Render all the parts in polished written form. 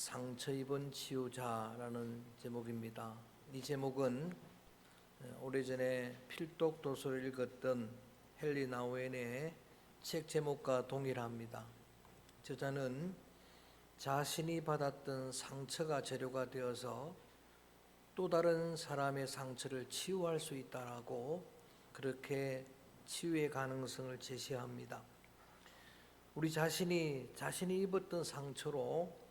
상처 입은 치유자라는 제목입니다. 이 제목은 오래전에 필독 도서를 읽었던 헨리 나우엔의 책 제목과 동일합니다. 저자는 자신이 받았던 상처가 재료가 되어서 또 다른 사람의 상처를 치유할 수 있다라고 그렇게 치유의 가능성을 제시합니다. 우리 자신이 입었던 상처로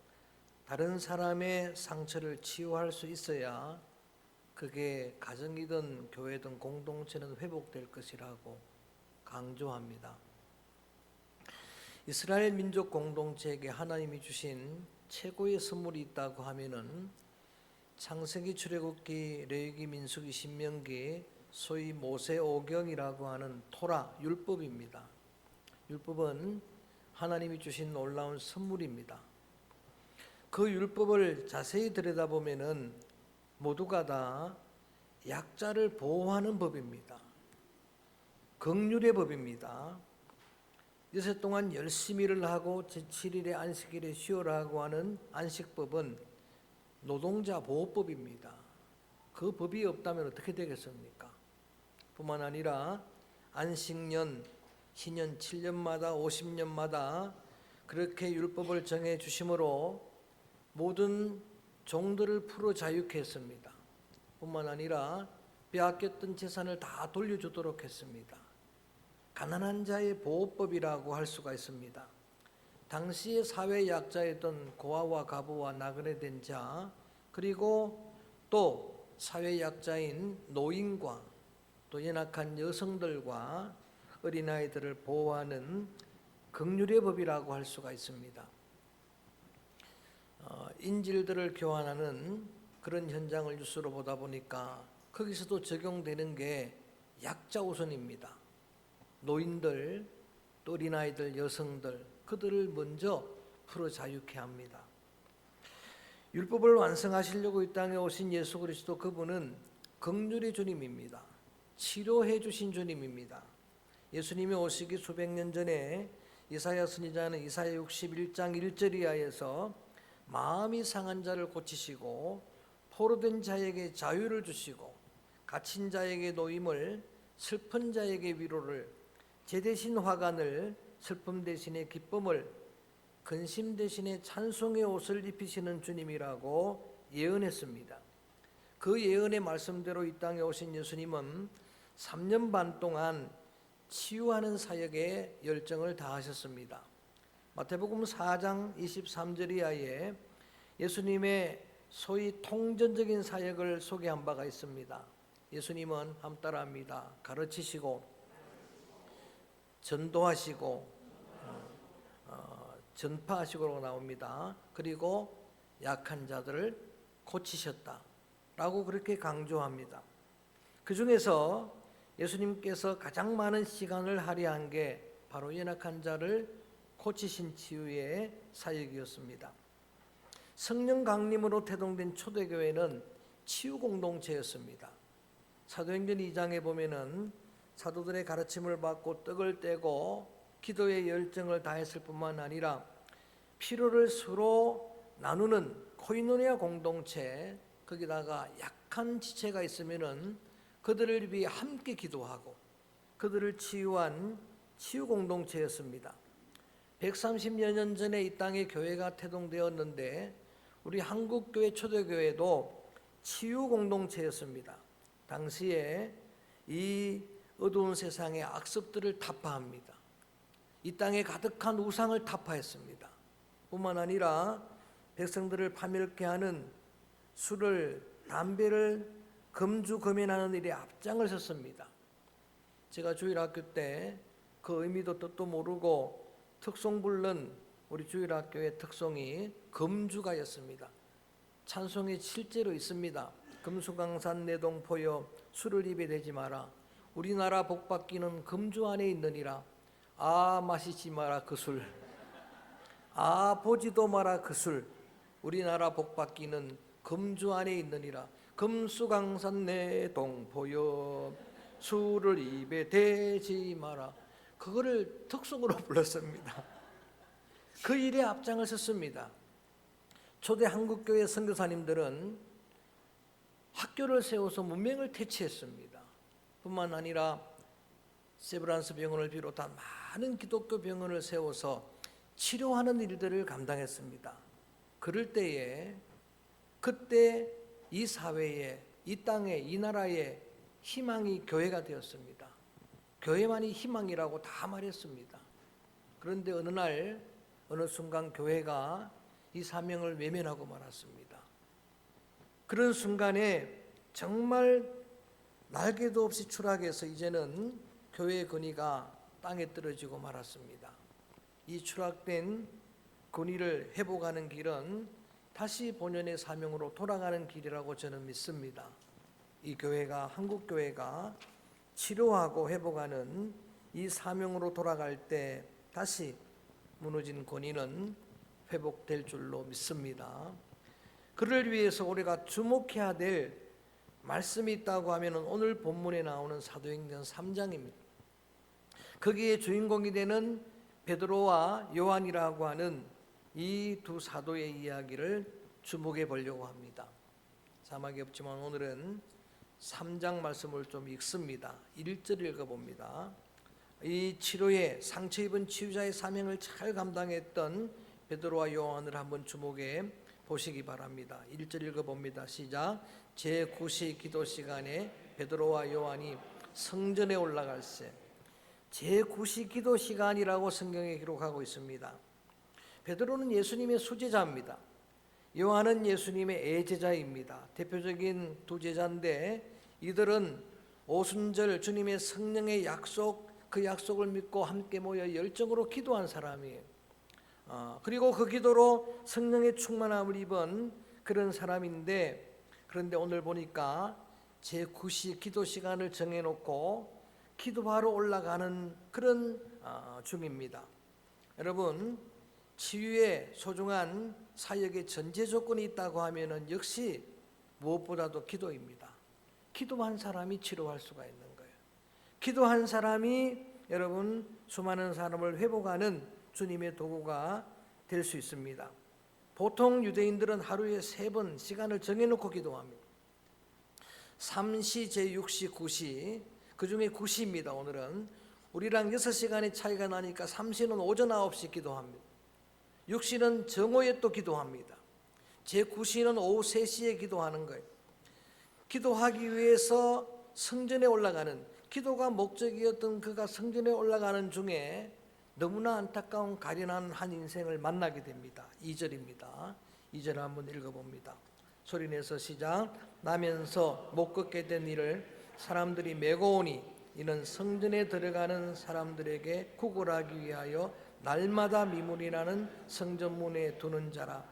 다른 사람의 상처를 치유할 수 있어야 그게 가정이든 교회든 공동체는 회복될 것이라고 강조합니다. 이스라엘 민족 공동체에게 하나님이 주신 최고의 선물이 있다고 하면은 창세기, 출애굽기, 레위기, 민수기, 신명기, 소위 모세오경이라고 하는 토라 율법입니다. 율법은 하나님이 주신 놀라운 선물입니다. 그 율법을 자세히 들여다보면은 모두가 다 약자를 보호하는 법입니다. 긍휼의 법입니다. 이세 동안 열심히 일을 하고 제7일에 안식일에 쉬어라고 하는 안식법은 노동자 보호법입니다. 그 법이 없다면 어떻게 되겠습니까? 뿐만 아니라 안식년, 희년 7년마다 50년마다 그렇게 율법을 정해 주심으로 모든 종들을 풀어 자유케 했습니다. 뿐만 아니라 빼앗겼던 재산을 다 돌려주도록 했습니다. 가난한 자의 보호법이라고 할 수가 있습니다. 당시의 사회 약자였던 고아와 가부와 나그네 된 자, 그리고 또 사회 약자인 노인과 또 연약한 여성들과 어린아이들을 보호하는 긍휼의 법이라고 할 수가 있습니다. 인질들을 교환하는 그런 현장을 뉴스로 보다 보니까 거기서도 적용되는 게 약자 우선입니다. 노인들, 또 어린아이들, 여성들, 그들을 먼저 풀어 자유케 합니다. 율법을 완성하시려고 이 땅에 오신 예수 그리스도, 그분은 긍휼의 주님입니다. 치료해 주신 주님입니다. 예수님이 오시기 수백 년 전에 이사야 선지자는 이사야 61장 1절 이하에서 마음이 상한 자를 고치시고 포로된 자에게 자유를 주시고 갇힌 자에게 노임을, 슬픈 자에게 위로를, 제 대신 화관을, 슬픔 대신에 기쁨을, 근심 대신에 찬송의 옷을 입히시는 주님이라고 예언했습니다. 그 예언의 말씀대로 이 땅에 오신 예수님은 3년 반 동안 치유하는 사역에 열정을 다하셨습니다. 마태복음 4장 23절 이하에 예수님의 소위 통전적인 사역을 소개한 바가 있습니다. 예수님은 함 따라합니다. 가르치시고 전도하시고 전파하시고 나옵니다. 그리고 약한 자들을 고치셨다라고 그렇게 강조합니다. 그 중에서 예수님께서 가장 많은 시간을 할애한 게 바로 연약한 자를 고치신 치유의 사역이었습니다. 성령 강림으로 태동된 초대교회는 치유 공동체였습니다. 사도행전 2장에 보면은 사도들의 가르침을 받고 떡을 떼고 기도의 열정을 다했을 뿐만 아니라 피로를 서로 나누는 코이노니아 공동체, 거기다가 약한 지체가 있으면은 그들을 위해 함께 기도하고 그들을 치유한 치유 공동체였습니다. 130여 년 전에 이 땅에 교회가 태동되었는데 우리 한국교회 초대교회도 치유 공동체였습니다. 당시에 이 어두운 세상의 악습들을 타파합니다. 이 땅에 가득한 우상을 타파했습니다. 뿐만 아니라 백성들을 파멸케 하는 술을, 담배를 금주금연하는 일에 앞장을 섰습니다. 제가 주일학교 때 그 의미도 뜻도 모르고 특송 부른 우리 주일학교의 특송이 금주가였습니다. 찬송이 실제로 있습니다. 금수강산 내동포여 술을 입에 대지 마라. 우리나라 복받기는 금주 안에 있느니라. 아 마시지 마라 그 술. 아 보지도 마라 그 술. 우리나라 복받기는 금주 안에 있느니라. 금수강산 내동포여 술을 입에 대지 마라. 그거를 특송으로 불렀습니다. 그 일에 앞장을 섰습니다. 초대 한국교회 선교사님들은 학교를 세워서 문맹을 퇴치했습니다. 뿐만 아니라 세브란스 병원을 비롯한 많은 기독교 병원을 세워서 치료하는 일들을 감당했습니다. 그럴 때에 그때 이 사회에, 이 땅에, 이 나라에 희망이 교회가 되었습니다. 교회만이 희망이라고 다 말했습니다. 그런데 어느 날 어느 순간 교회가 이 사명을 외면하고 말았습니다. 그런 순간에 정말 날개도 없이 추락해서 이제는 교회의 근위가 땅에 떨어지고 말았습니다. 이 추락된 근위를 회복하는 길은 다시 본연의 사명으로 돌아가는 길이라고 저는 믿습니다. 이 교회가, 한국 교회가 치료하고 회복하는 이 사명으로 돌아갈 때 다시 무너진 권위는 회복될 줄로 믿습니다. 그를 위해서 우리가 주목해야 될 말씀이 있다고 하면 오늘 본문에 나오는 사도행전 3장입니다. 거기에 주인공이 되는 베드로와 요한이라고 하는 이 두 사도의 이야기를 주목해 보려고 합니다. 자막이 없지만 오늘은 3장 말씀을 좀 읽습니다. 1절 읽어봅니다. 이 치료에 상처 입은 치유자의 사명을 잘 감당했던 베드로와 요한을 한번 주목해 보시기 바랍니다. 1절 읽어봅니다. 시작. 제9시 기도 시간에 베드로와 요한이 성전에 올라갈새. 제9시 기도 시간이라고 성경에 기록하고 있습니다. 베드로는 예수님의 수제자입니다. 요한은 예수님의 애제자입니다. 대표적인 두 제자인데 이들은 오순절 주님의 성령의 약속, 그 약속을 믿고 함께 모여 열정으로 기도한 사람이에요. 그리고 그 기도로 성령의 충만함을 입은 그런 사람인데, 그런데 오늘 보니까 제9시 기도 시간을 정해놓고 기도하러 올라가는 그런 중입니다. 여러분, 치유의 소중한 사역의 전제 조건이 있다고 하면은 역시 무엇보다도 기도입니다. 기도한 사람이 치료할 수가 있는 거예요. 기도한 사람이 여러분 수많은 사람을 회복하는 주님의 도구가 될 수 있습니다. 보통 유대인들은 하루에 3번 시간을 정해놓고 기도합니다. 3시, 제6시, 9시, 그 중에 9시입니다. 오늘은 우리랑 6시간의 차이가 나니까 3시는 오전 9시 기도합니다. 6시는 정오에 또 기도합니다. 제9시는 오후 3시에 기도하는 거예요. 기도하기 위해서 성전에 올라가는, 기도가 목적이었던 그가 성전에 올라가는 중에 너무나 안타까운 가련한 한 인생을 만나게 됩니다. 2절입니다. 2절 한번 읽어봅니다. 소리내서 시작. 나면서 못 걷게 된 이를 사람들이 메고 오니 이는 성전에 들어가는 사람들에게 구걸하기 위하여 날마다 미문이라는 성전문에 두는 자라.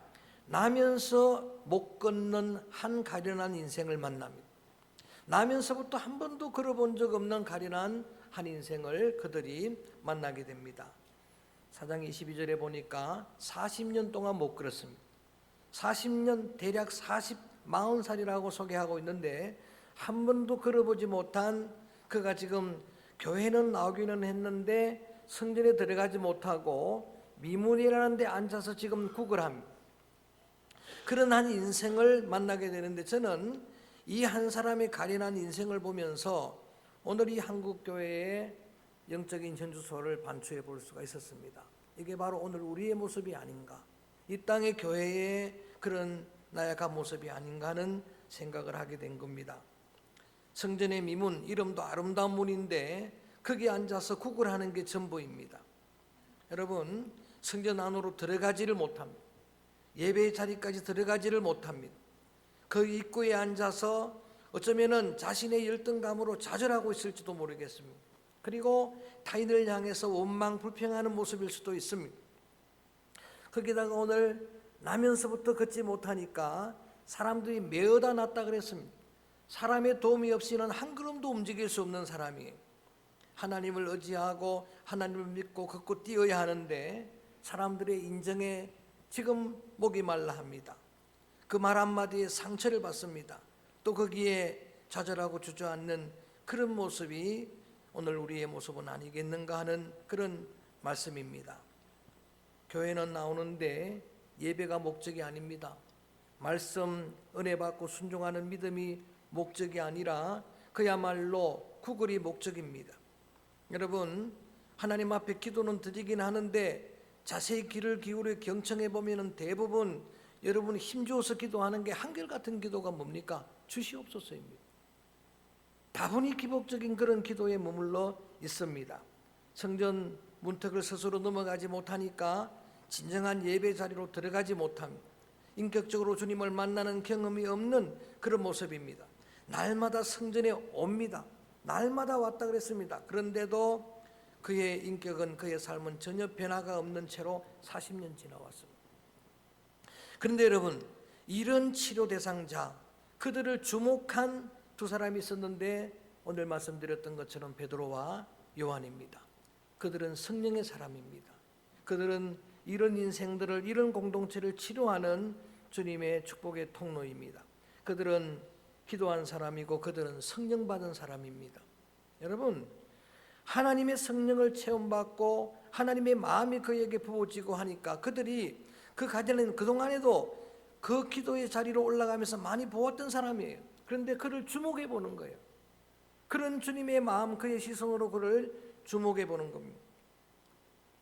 나면서 못 걷는 한 가련한 인생을 만납니다. 나면서부터 한 번도 걸어본 적 없는 가련한 한 인생을 그들이 만나게 됩니다. 4장 22절에 보니까 40년 동안 못 걸었습니다. 40년, 대략 40살이라고 소개하고 있는데 한 번도 걸어보지 못한 그가 지금 교회는 나오기는 했는데 성전에 들어가지 못하고 미문이라는 데 앉아서 지금 구걸합니다. 그런 한 인생을 만나게 되는데 저는 이 한 사람의 가련한 인생을 보면서 오늘 이 한국교회의 영적인 전주소를 반추해 볼 수가 있었습니다. 이게 바로 오늘 우리의 모습이 아닌가, 이 땅의 교회의 그런 나약한 모습이 아닌가 하는 생각을 하게 된 겁니다. 성전의 미문, 이름도 아름다운 문인데 거기 앉아서 구걸하는 게 전부입니다. 여러분, 성전 안으로 들어가지를 못합니다. 예배의 자리까지 들어가지를 못합니다. 그 입구에 앉아서 어쩌면은 자신의 열등감으로 좌절하고 있을지도 모르겠습니다. 그리고 타인을 향해서 원망 불평하는 모습일 수도 있습니다. 거기다가 오늘 나면서부터 걷지 못하니까 사람들이 메어다 놨다 그랬습니다. 사람의 도움이 없이는 한 걸음도 움직일 수 없는 사람이에요. 하나님을 의지하고 하나님을 믿고 걷고 뛰어야 하는데 사람들의 인정에 지금 목이 말라 합니다. 그 말 한마디에 상처를 받습니다. 또 거기에 좌절하고 주저앉는 그런 모습이 오늘 우리의 모습은 아니겠는가 하는 그런 말씀입니다. 교회는 나오는데 예배가 목적이 아닙니다. 말씀 은혜 받고 순종하는 믿음이 목적이 아니라 그야말로 구걸이 목적입니다. 여러분, 하나님 앞에 기도는 드리긴 하는데 자세히 귀를 기울여 경청해 보면 대부분 여러분 힘주어서 기도하는 게 한결같은 기도가 뭡니까? 주시옵소서입니다. 다분히 기복적인 그런 기도에 머물러 있습니다. 성전 문턱을 스스로 넘어가지 못하니까 진정한 예배 자리로 들어가지 못합니다. 인격적으로 주님을 만나는 경험이 없는 그런 모습입니다. 날마다 성전에 옵니다. 날마다 왔다 그랬습니다. 그런데도 그의 인격은, 그의 삶은 전혀 변화가 없는 채로 40년 지나왔습니다. 그런데 여러분, 이런 치료 대상자, 그들을 주목한 두 사람이 있었는데 오늘 말씀드렸던 것처럼 베드로와 요한입니다. 그들은 성령의 사람입니다. 그들은 이런 인생들을, 이런 공동체를 치료하는 주님의 축복의 통로입니다. 그들은 기도한 사람이고 그들은 성령 받은 사람입니다. 여러분, 하나님의 성령을 체험받고 하나님의 마음이 그에게 부어지고 하니까 그들이 그 가정은 그동안에도 그 기도의 자리로 올라가면서 많이 보았던 사람이에요. 그런데 그를 주목해 보는 거예요. 그런 주님의 마음, 그의 시선으로 그를 주목해 보는 겁니다.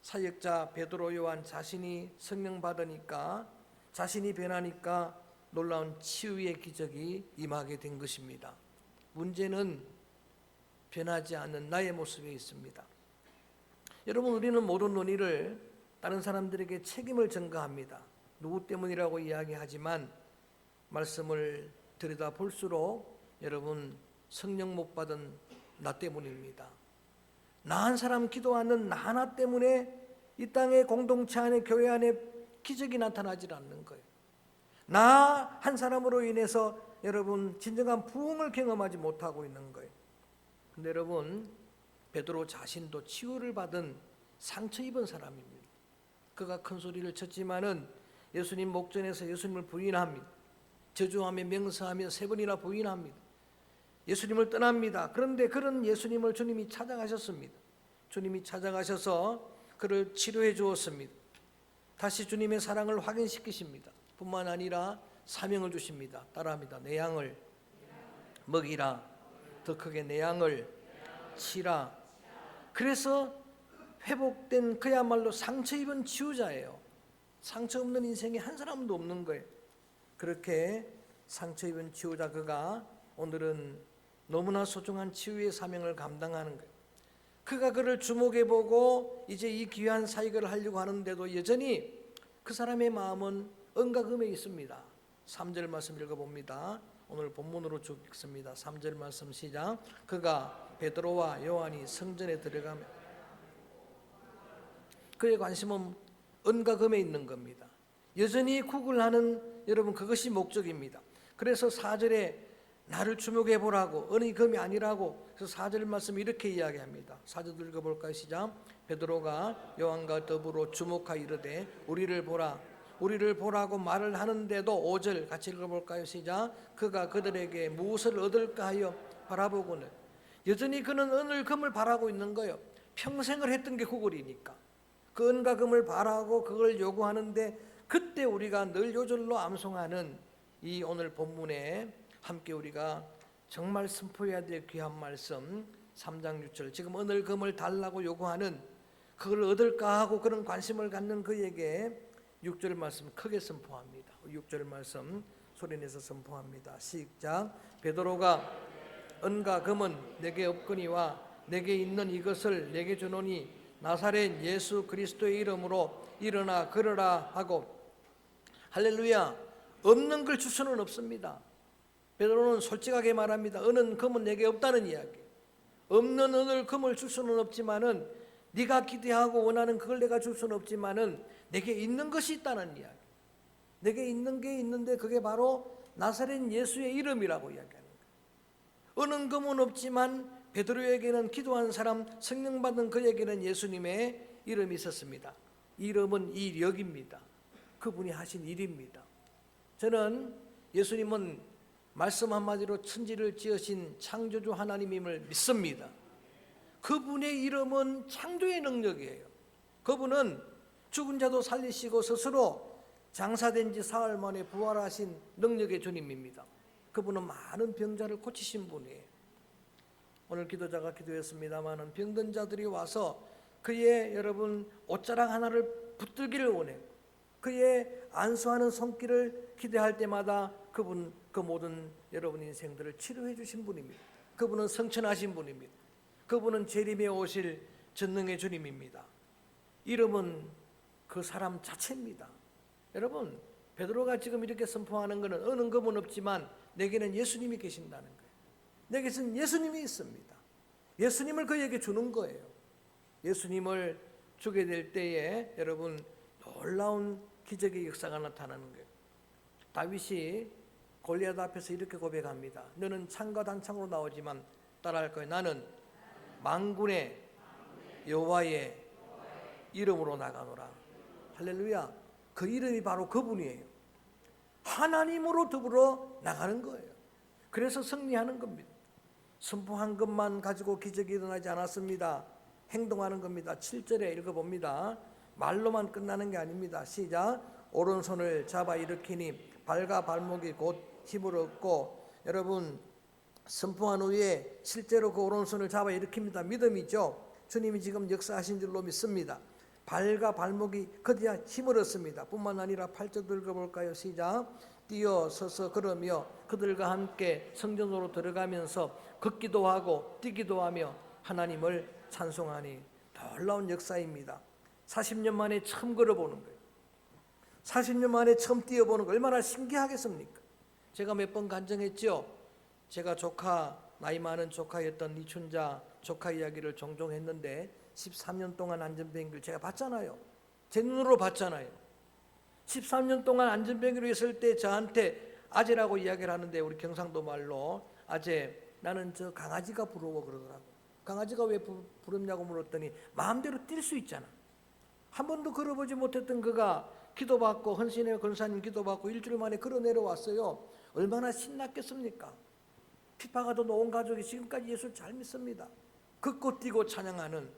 사역자 베드로 요한 자신이 성령 받으니까, 자신이 변하니까 놀라운 치유의 기적이 임하게 된 것입니다. 문제는 변하지 않는 나의 모습에 있습니다. 여러분, 우리는 모든 논의를 다른 사람들에게 책임을 전가합니다. 누구 때문이라고 이야기하지만 말씀을 들여다 볼수록 여러분, 성령 못 받은 나 때문입니다. 나 한 사람 기도하는 나 하나 때문에 이 땅의 공동체 안에, 교회 안에 기적이 나타나질 않는 거예요. 나 한 사람으로 인해서 여러분 진정한 부흥을 경험하지 못하고 있는 거예요. 근데 여러분, 베드로 자신도 치유를 받은 상처 입은 사람입니다. 그가 큰 소리를 쳤지만은 예수님 목전에서 예수님을 부인합니다. 저주하며 명서하며 3번이나 부인합니다. 예수님을 떠납니다. 그런데 그런 예수님을 주님이 찾아가셨습니다. 주님이 찾아가셔서 그를 치료해 주었습니다. 다시 주님의 사랑을 확인시키십니다. 뿐만 아니라 사명을 주십니다. 따라합니다. 내 양을 먹이라. 더 크게 내 양을 치라. 그래서 회복된 그야말로 상처 입은 치유자예요. 상처 없는 인생에 한 사람도 없는 거예요. 그렇게 상처 입은 치유자 그가 오늘은 너무나 소중한 치유의 사명을 감당하는 거예요. 그가 그를 주목해보고 이제 이 귀한 사역을 하려고 하는데도 여전히 그 사람의 마음은 은가금에 있습니다. 3절 말씀 읽어봅니다. 오늘 본문으로 쭉 읽습니다. 3절 말씀 시작. 그가 베드로와 요한이 성전에 들어가며, 그의 관심은 은가금에 있는 겁니다. 여전히 구걸하는 여러분, 그것이 목적입니다. 그래서 4절에 나를 주목해 보라고, 은금이 아니라고. 그래서 4절 말씀 이렇게 이야기합니다. 4절 읽어볼까요? 시작. 베드로가 요한과 더불어 주목하여 이르되 우리를 보라. 우리를 보라고 말을 하는데도 5절 같이 읽어볼까요? 시작. 그가 그들에게 무엇을 얻을까 하여 바라보고는, 여전히 그는 은을 금을 바라고 있는 거예요. 평생을 했던 게 구걸이니까 그 은과 금을 바라고 그걸 요구하는데, 그때 우리가 늘 요절로 암송하는 이 오늘 본문에 함께 우리가 정말 선포해야 될 귀한 말씀 3장 6절, 지금 은을 금을 달라고 요구하는, 그걸 얻을까 하고 그런 관심을 갖는 그에게 6절 말씀 크게 선포합니다. 6절 말씀 소리내서 선포합니다. 시작. 베드로가 은과 금은 내게 없거니와 내게 있는 이것을 내게 주노니 나사렛 예수 그리스도의 이름으로 일어나 걸으라 하고. 할렐루야. 없는 걸 줄 수는 없습니다. 베드로는 솔직하게 말합니다. 은은 금은 내게 없다는 이야기. 없는 은을 금을 줄 수는 없지만은, 네가 기대하고 원하는 그걸 내가 줄 수는 없지만은 내게 있는 것이 있다는 이야기. 내게 있는 게 있는데 그게 바로 나사렛 예수의 이름이라고 이야기하는 거예요. 은은 금은 없지만 베드로에게는, 기도한 사람, 성령 받은 그에게는 예수님의 이름이 있었습니다. 이름은 이력입니다. 그분이 하신 일입니다. 저는 예수님은 말씀 한마디로 천지를 지으신 창조주 하나님임을 믿습니다. 그분의 이름은 창조의 능력이에요. 그분은 죽은 자도 살리시고 스스로 장사된 지 사흘 만에 부활하신 능력의 주님입니다. 그분은 많은 병자를 고치신 분이에요. 오늘 기도자가 기도했습니다마는 병든 자들이 와서 그의 여러분 옷자락 하나를 붙들기를 원해요. 그의 안수하는 손길을 기대할 때마다 그분 그 모든 여러분 인생들을 치료해 주신 분입니다. 그분은 성천하신 분입니다. 그분은 재림에 오실 전능의 주님입니다. 이름은 그 사람 자체입니다. 여러분, 베드로가 지금 이렇게 선포하는 것은 어느 검은 없지만 내게는 예수님이 계신다는 거예요. 내게는 예수님이 있습니다. 예수님을 그에게 주는 거예요. 예수님을 주게 될 때에 여러분 놀라운 기적의 역사가 나타나는 거예요. 다윗이 골리앗 앞에서 이렇게 고백합니다. 너는 창과 단창으로 나오지만 따라할 거야. 나는 만군의 여호와의 이름으로 나가노라. 할렐루야. 그 이름이 바로 그분이에요. 하나님으로 더불어 나가는 거예요. 그래서 승리하는 겁니다. 선포한 것만 가지고 기적이 일어나지 않았습니다. 행동하는 겁니다. 7절에 읽어봅니다. 말로만 끝나는 게 아닙니다. 시작. 오른손을 잡아 일으키니 발과 발목이 곧 힘을 얻고, 여러분 선포한 후에 실제로 그 오른손을 잡아 일으킵니다. 믿음이죠. 주님이 지금 역사하신 줄로 믿습니다. 발과 발목이 그디야 힘을 얻습니다. 뿐만 아니라 8절 읽어볼까요? 시작. 뛰어 서서 걸으며 그들과 함께 성전으로 들어가면서 걷기도 하고 뛰기도 하며 하나님을 찬송하니. 놀라운 역사입니다. 40년 만에 처음 걸어보는 거예요. 40년 만에 처음 뛰어보는 거 얼마나 신기하겠습니까? 제가 몇 번 간증했죠. 제가 나이 많은 조카였던 이춘자 조카 이야기를 종종 했는데 13년 동안 안전병기를 제가 봤잖아요. 제 눈으로 봤잖아요. 13년 동안 안전병기로 있을 때 저한테 아재라고 이야기를 하는데, 우리 경상도 말로 아재, 나는 저 강아지가 부러워 그러더라고. 강아지가 왜 부럽냐고 물었더니 마음대로 뛸 수 있잖아. 한 번도 걸어보지 못했던 그가 기도받고, 헌신의 권사님 기도받고 일주일 만에 걸어 내려왔어요. 얼마나 신났겠습니까? 피파가 더 온 가족이 지금까지 예수를 잘 믿습니다. 걷고 뛰고 찬양하는,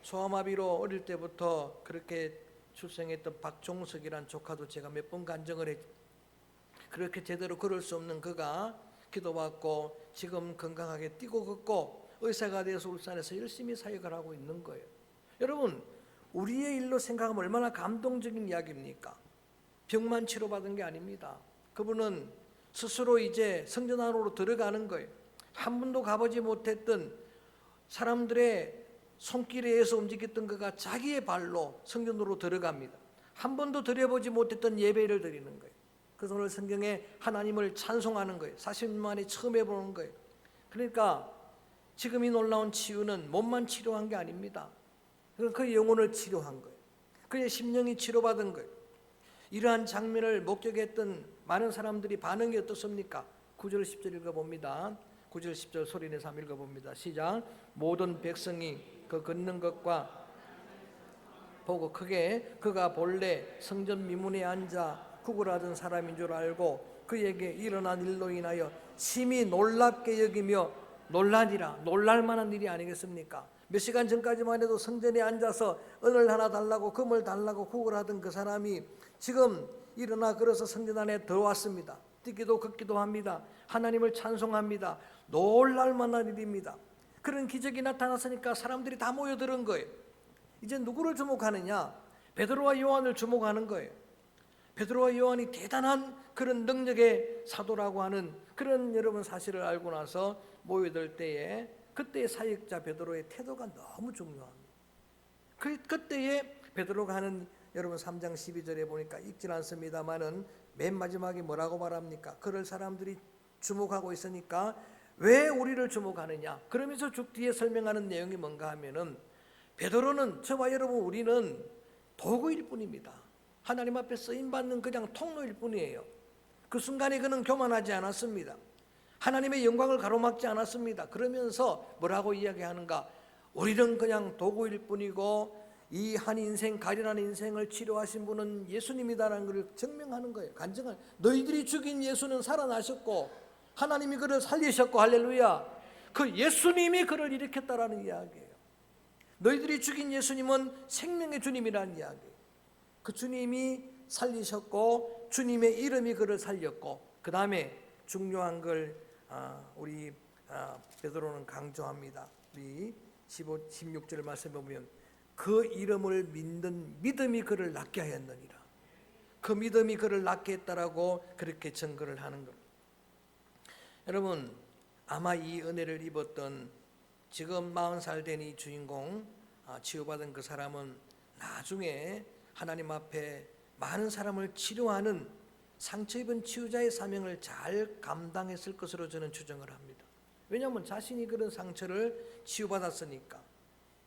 소아마비로 어릴 때부터 그렇게 출생했던 박종석이란 조카도 제가 몇 번 간증을 했죠. 그렇게 제대로 걸을 수 없는 그가 기도받고 지금 건강하게 뛰고 걷고 의사가 되어서 울산에서 열심히 사역을 하고 있는 거예요. 여러분, 우리의 일로 생각하면 얼마나 감동적인 이야기입니까? 병만 치료받은 게 아닙니다. 그분은 스스로 이제 성전 안으로 들어가는 거예요. 한 번도 가보지 못했던, 사람들의 손길에 의해서 움직였던 그가 자기의 발로 성전으로 들어갑니다. 한 번도 드려보지 못했던 예배를 드리는 거예요. 그래서 오늘 성경에 하나님을 찬송하는 거예요. 40년 만에 처음 해보는 거예요. 그러니까 지금 이 놀라운 치유는 몸만 치료한 게 아닙니다. 그 영혼을 치료한 거예요. 그의 심령이 치료받은 거예요. 이러한 장면을 목격했던 많은 사람들이 반응이 어떻습니까? 9절 10절 읽어봅니다. 9절 10절 소리내서 한번 읽어봅니다. 시작. 모든 백성이 그 걷는 것과 보고 크게 그가 본래 성전 미문에 앉아 구걸하던 사람인 줄 알고 그에게 일어난 일로 인하여 심히 놀랍게 여기며 놀라니라. 놀랄만한 일이 아니겠습니까? 몇 시간 전까지만 해도 성전에 앉아서 은을 하나 달라고 금을 달라고 구걸하던 그 사람이 지금 일어나 걸어서 성전 안에 들어왔습니다. 뛰기도 걷기도 합니다. 하나님을 찬송합니다. 놀랄만한 일입니다. 그런 기적이 나타났으니까 사람들이 다 모여드는 거예요. 이제 누구를 주목하느냐? 베드로와 요한을 주목하는 거예요. 베드로와 요한이 대단한 그런 능력의 사도라고 하는 그런 여러분 사실을 알고 나서 모여들 때에 그때의 사역자 베드로의 태도가 너무 중요합니다. 그때에 베드로가 하는, 여러분 3장 12절에 보니까 읽질 않습니다만은 맨 마지막에 뭐라고 말합니까? 그를 사람들이 주목하고 있으니까 왜 우리를 주목하느냐? 그러면서 쭉 뒤에 설명하는 내용이 뭔가 하면은, 베드로는, 저와 여러분 우리는 도구일 뿐입니다. 하나님 앞에 쓰임받는 그냥 통로일 뿐이에요. 그 순간에 그는 교만하지 않았습니다. 하나님의 영광을 가로막지 않았습니다. 그러면서 뭐라고 이야기하는가? 우리는 그냥 도구일 뿐이고 이 한 인생, 가련한 인생을 치료하신 분은 예수님이다라는 것을 증명하는 거예요. 간증을. 너희들이 죽인 예수는 살아나셨고 하나님이 그를 살리셨고, 할렐루야, 그 예수님이 그를 일으켰다라는 이야기예요. 너희들이 죽인 예수님은 생명의 주님이라는 이야기예요. 그 주님이 살리셨고 주님의 이름이 그를 살렸고 그 다음에 중요한 걸 우리 베드로는 강조합니다. 우리 16절 말씀에 보면 그 이름을 믿는 믿음이 그를 낫게 하였느니라. 그 믿음이 그를 낫게 했다라고 그렇게 증거를 하는 겁니다. 여러분 아마 이 은혜를 입었던 지금 40살 된 이 주인공 치유받은 그 사람은 나중에 하나님 앞에 많은 사람을 치료하는 상처 입은 치유자의 사명을 잘 감당했을 것으로 저는 추정을 합니다. 왜냐하면 자신이 그런 상처를 치유받았으니까.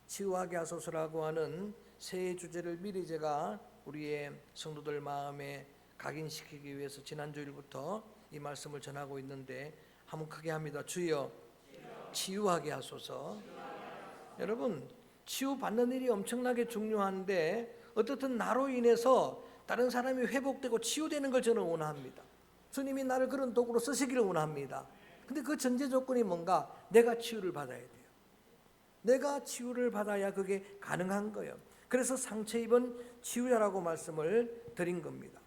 치유하게 하소서라고 하는 새 주제를 미리 제가 우리의 성도들 마음에 각인시키기 위해서 지난 주일부터 이 말씀을 전하고 있는데 한번 크게 합니다. 주여 치유하게 하소서. 여러분 치유받는 일이 엄청나게 중요한데 어떻든 나로 인해서 다른 사람이 회복되고 치유되는 걸 저는 원합니다. 주님이 나를 그런 도구로 쓰시기를 원합니다. 근데 그 전제 조건이 뭔가? 내가 치유를 받아야 돼요. 내가 치유를 받아야 그게 가능한 거예요. 그래서 상처 입은 치유자라고 말씀을 드린 겁니다.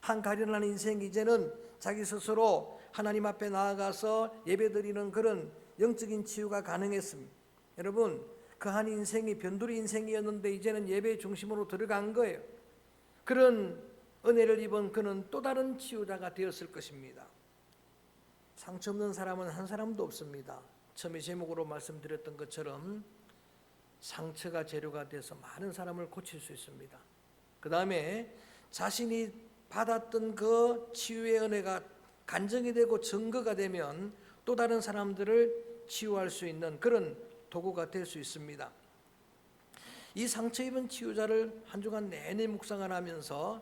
한 가련한 인생 이제는 자기 스스로 하나님 앞에 나아가서 예배드리는 그런 영적인 치유가 가능했습니다. 여러분 그 한 인생이 변두리 인생이었는데 이제는 예배 중심으로 들어간 거예요. 그런 은혜를 입은 그는 또 다른 치유자가 되었을 것입니다. 상처 없는 사람은 한 사람도 없습니다. 처음에 제목으로 말씀드렸던 것처럼 상처가 재료가 돼서 많은 사람을 고칠 수 있습니다. 그 다음에 자신이 받았던 그 치유의 은혜가 간증이 되고 증거가 되면 또 다른 사람들을 치유할 수 있는 그런 도구가 될 수 있습니다. 이 상처 입은 치유자를 한 주간 내내 묵상을 하면서